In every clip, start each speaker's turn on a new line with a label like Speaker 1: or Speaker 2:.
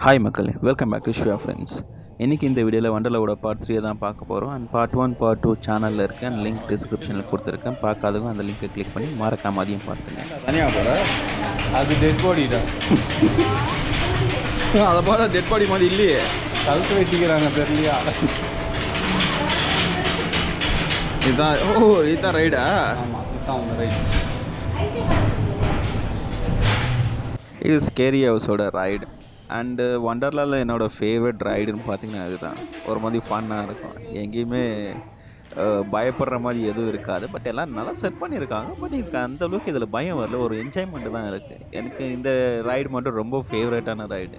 Speaker 1: Hi மக்களே, welcome back to Shiya friends. இன்றைக்கி இந்த வீடியோவில் வண்டர்லாவோட பார்ட் 3 தான் பார்க்க போகிறோம். அண்ட் பார்ட் 1 பார்ட் 2 சேனலில் இருக்குது. அண்ட் லிங்க் டிஸ்கிரிப்ஷனில் கொடுத்துருக்கேன். பார்க்காதவங்க அந்த லிங்க்கை கிளிக் பண்ணி மறக்காம அதையும் பார்த்துங்க.
Speaker 2: தனியாக போட அது டெட் பாடி தான்.
Speaker 1: அதை போல டெட் பாடி மாதிரி இல்லையே,
Speaker 2: கழுத்து வெட்டிக்கிறாங்க தெரியலையா?
Speaker 1: இதுதான் இதுதான் ரைடா?
Speaker 2: ஆமாம், இதுதான் அவங்க ரைடு.
Speaker 1: இது ஸ்கேரி ஹவுஸோட ரைடு. அண்டு வண்டர்லாவில் என்னோடய ஃபேவரட் ரைடுன்னு பார்த்தீங்கன்னா அதுதான். ஒரு மாதிரி ஃபன்னாக இருக்கும். எங்கேயுமே பயப்படுற மாதிரி எதுவும் இருக்காது. பட் எல்லாம் நல்லா செட் பண்ணியிருக்காங்க. பட் எனக்கு அந்தளவுக்கு இதில் பயம் வரல, ஒரு என்ஜாய்மெண்ட்டு தான் இருக்குது. எனக்கு இந்த ரைடு மட்டும் ரொம்ப ஃபேவரட்டான ரைடு.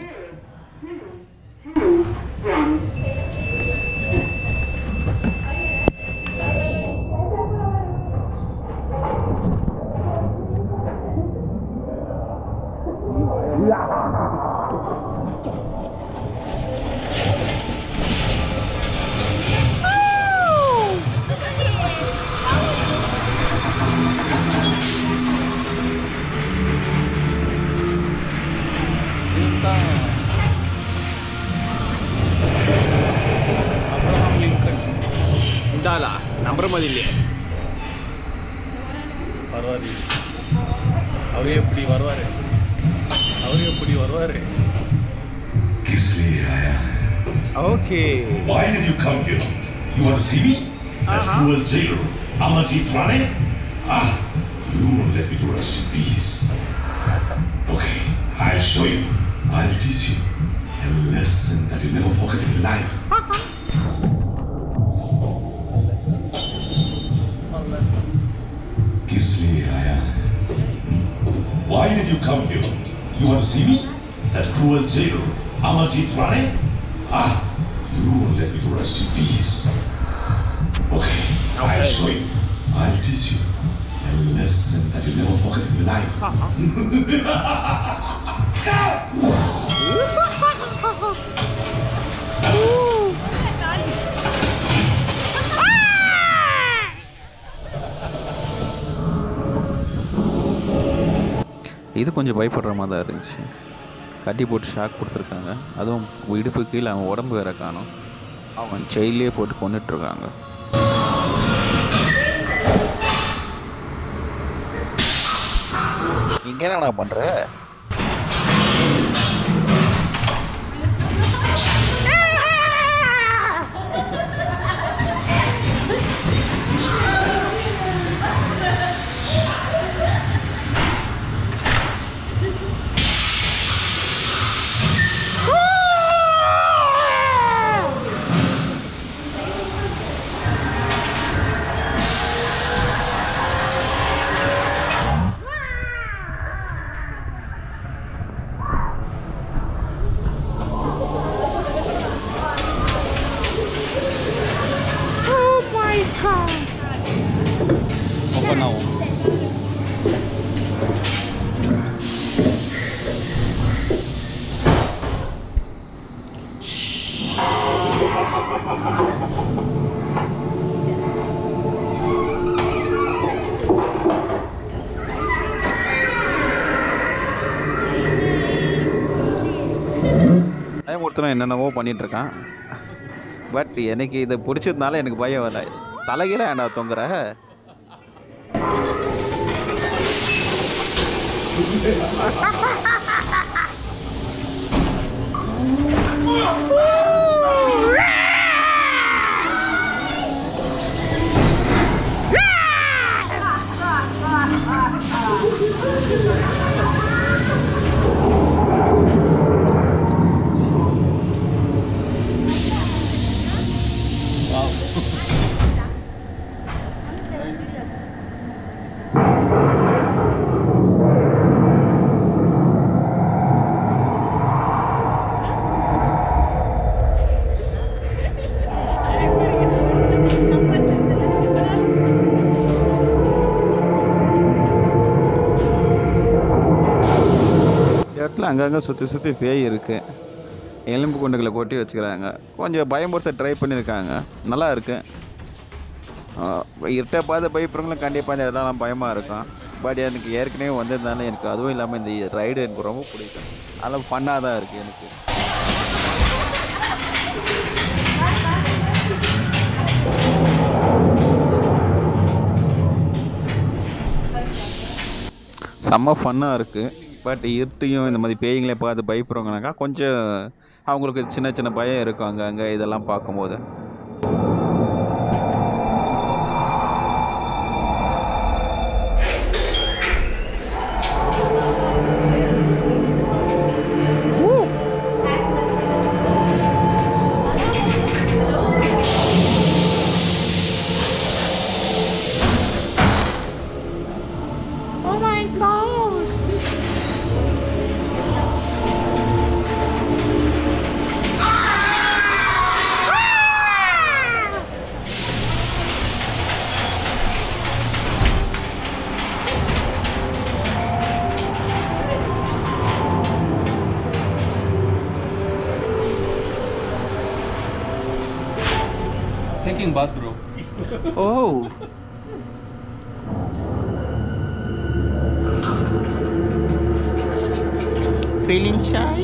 Speaker 1: இந்தாலா நம்புற மாதிரி இல்லையே.
Speaker 2: வருவார், அவரே எப்படி வருவார், அவரே எப்படி வருவார்.
Speaker 3: किसलिए आया?
Speaker 1: Okay.
Speaker 3: Why did you come here? You want to see me? That cruel jailer, Amarjeet Rane? Ah, you won't let me to rest in peace. Okay, I'll show you. I'll teach you a lesson that you'll never forget in your life. किसलिए आया? Why did you come here? You want to see me? That cruel jailer, Amarjeet Rane? Ah, you won't let me to rest in peace. Okay, I'll show you. I'll teach you a lesson that you'll never forget in your life.
Speaker 1: இது கொஞ்சம் பயப்படுற மாதிரி தான் இருந்துச்சு. கட்டி போட்டு shock கொடுத்துருக்காங்க. அதுவும் இடுப்பு கீழே அவன் உடம்பு வேற காணும். அவன் செயிலே போட்டு கொண்டுட்ருக்காங்க. இங்கே என்னடா பண்ணுற?
Speaker 2: ஓப்பன் ஆகும்.
Speaker 1: பயமுறுத்தணும் என்னென்னவோ பண்ணிகிட்ருக்கான். பட் எனக்கு இதை பிடிச்சதுனால எனக்கு பயம் வரல. தலைகீழ ஏன்டா தொங்குற? இடத்துல அங்கங்கே சுற்றி சுற்றி பேய் இருக்குது. எலும்பு குண்டுகளை கொட்டி வச்சுக்கிறாங்க. கொஞ்சம் பயமுறுத்த ட்ரை பண்ணியிருக்காங்க. நல்லா இருக்கு. இருட்டை பார்த்து பயப்படுறவங்களும் கண்டிப்பாக இந்த இடம்லாம் பயமாக இருக்கும். பட் எனக்கு ஏற்கனவே வந்ததுனால எனக்கு அதுவும் இல்லாமல் இந்த ரைடு எனக்கு ரொம்ப பிடிக்கும். அதெல்லாம் ஃபன்னாக தான் இருக்குது எனக்கு. செம்ம ஃபன்னாக இருக்குது. பட் இருட்டையும் இந்த மாதிரி பேய்களே பார்த்து பயப்படுறவங்கனாக்கா கொஞ்சம் அவங்களுக்கு சின்ன சின்ன பயம் இருக்கும் அங்கே இதெல்லாம் பார்க்கும்போது.
Speaker 2: Taking bath, bro.
Speaker 1: Oh. Feeling shy?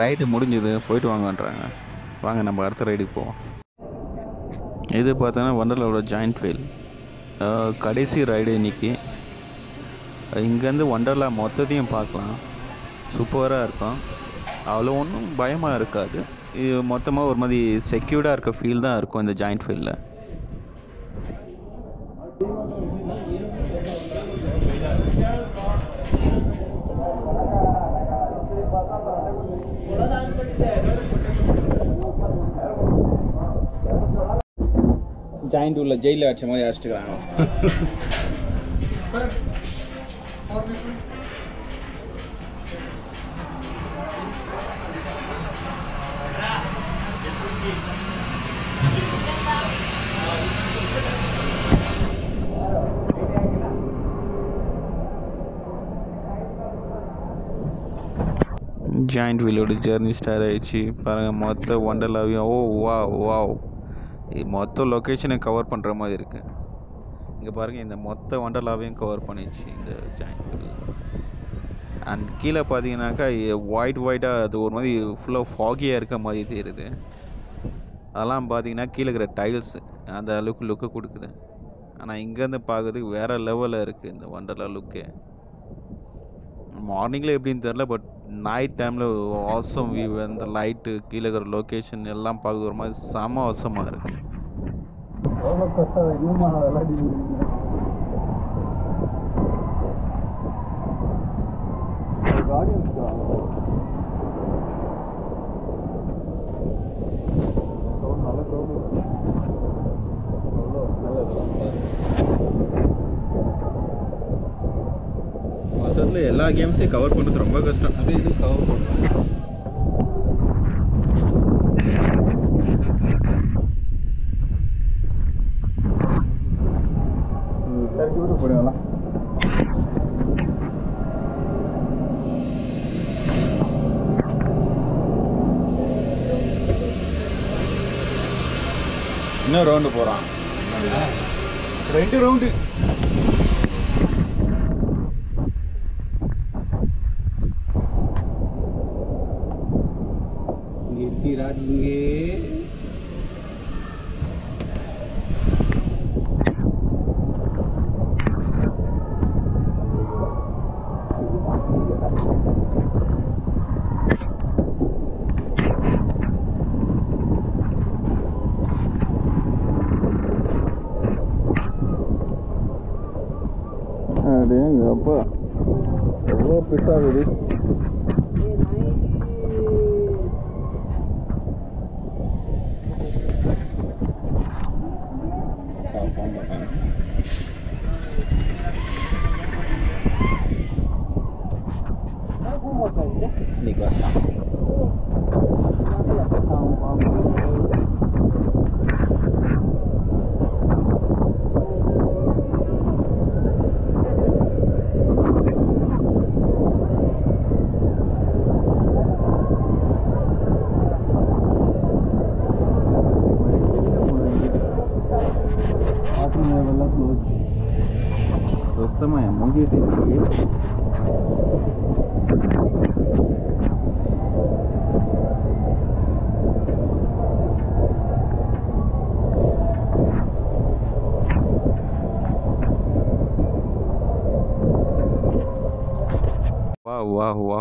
Speaker 1: Ride முடிஞ்சது, போயிட்டு வாங்கன்றாங்க. வாங்க நம்ம அடுத்த ரைடுக்கு போவோம். இது பார்த்தோன்னா ஒண்டர்லாவோட ஜாயிண்ட் வீல் கடைசி ரைடு இன்றைக்கி. இங்கேருந்து ஒண்டர்லா மொத்தத்தையும் பார்க்கலாம். சூப்பராக இருக்கும். அவ்வளோ ஒன்றும் பயமாக இருக்காது. இது மொத்தமாக ஒரு மாதிரி செக்யூர்டாக இருக்க ஃபீல் தான் இருக்கும் இந்த ஜாயிண்ட் வீலில். ஜாயிண்ட் உள்ள ஜெயிலில் அடிச்ச மாதிரி அடிச்சுக்கிறாங்க. ஜாயிண்ட் வீலோட ஜெர்னி ஸ்டார்ட் ஆகிடுச்சு பாருங்கள். மொத்த ஒண்டர்லாவையும் வாவ் மொத்த லொக்கேஷனை கவர் பண்ணுற மாதிரி இருக்குது. இங்கே பாருங்கள், இந்த மொத்த ஒண்டர்லாவையும் கவர் பண்ணிடுச்சு இந்த ஜாயிண்ட் வீல். அண்ட் கீழே பார்த்தீங்கன்னாக்கா ஒயிட்டாக அது ஒரு மாதிரி ஃபுல்லாக ஃபாகியாக இருக்க மாதிரி தெரியுது. அதெல்லாம் பார்த்தீங்கன்னா கீழே இருக்கிற டைல்ஸ் அந்த அளவுக்கு லுக்கு கொடுக்குது. ஆனால் இங்கேருந்து பார்க்குறதுக்கு வேறு லெவலில் இருக்குது இந்த ஒண்டர்லா லுக்கு. மார்னிங்கில் எப்படின்னு தெரில, பட் நைட் டைமில் ஆசம் வியூ, அந்த லைட்டு கீழே இருக்கிற லொக்கேஷன் எல்லாம் பார்க்குறது ஒரு மாதிரி செம அவசமாக இருக்குது. மொத்தத்தில் எல்லா கேம்ஸையும் கவர் பண்ணுறது ரொம்ப கஷ்டம். அப்படியே இது கவர் பண்ணுறோம். தரக்கி விட்டு போடுங்களா? இன்னும் ரவுண்டு போகிறான். 2 ரவுண்டு. அப்பா எவ்வளோ பெருசாகுது.
Speaker 2: போக மாட்டாங்க. இன்னைக்கு வரலாம். சுத்தமாக என் மூஞ்சிட்டு
Speaker 1: வா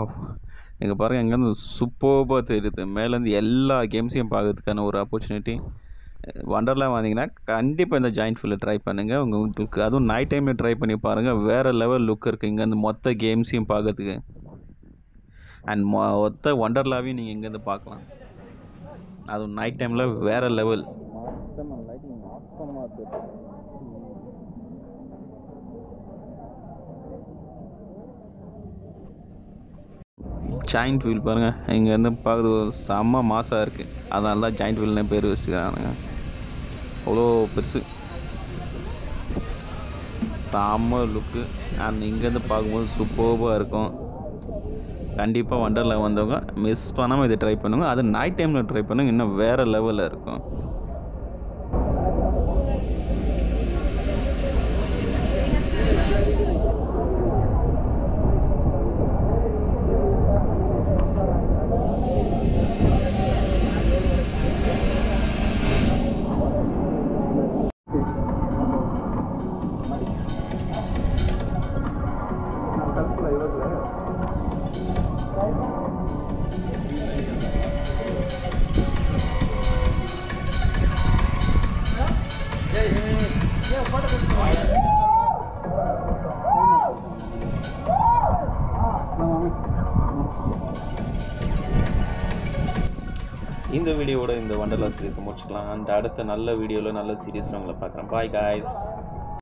Speaker 1: இங்கே பாருங்கள், எங்கேருந்து சூப்பராக தெரியுது. மேலேருந்து எல்லா கேம்ஸையும் பார்க்கறதுக்கான ஒரு ஆப்பர்ச்சுனிட்டி. வண்டர்லா வந்தீங்கன்னா கண்டிப்பாக இந்த ஜாயிண்ட் ஃபீல்டை ட்ரை பண்ணுங்கள். உங்களுக்கு அதுவும் நைட் டைமில் ட்ரை பண்ணி பாருங்கள். வேறு லெவல் லுக் இருக்குது இங்கேருந்து மொத்த கேம்ஸையும் பார்க்கறதுக்கு. அண்ட் மொத்த வண்டர்லாவையும் நீங்கள் இங்கேருந்து பார்க்கலாம். அதுவும் நைட் டைமில் வேறு லெவல். ஜாயிண்ட் வீல் பாருங்கள், இங்கேருந்து பார்க்குறது செம்ம மாசாக இருக்குது. அதனால தான் ஜாயிண்ட் வீல்னு பேர் வச்சுருக்கானுங்க. அவ்வளோ பெருசு, செம்ம லுக்கு. அண்ட் இங்கேருந்து பார்க்கும்போது சூப்பராக இருக்கும். கண்டிப்பாக வண்டர்லா வந்தவங்க மிஸ் பண்ணாமல் இதை ட்ரை பண்ணுங்க. அது நைட் டைமில் ட்ரை பண்ணுங்க, இன்னும் வேறு லெவலில் இருக்கும். இந்த வீடியோவோட இந்த வண்டர்லா சீரிஸை முடிச்சுக்கலாம். அண்ட் அடுத்த நல்ல வீடியோவில் நல்ல சீரீஸில் உங்களை பார்க்குறேன். Bye guys.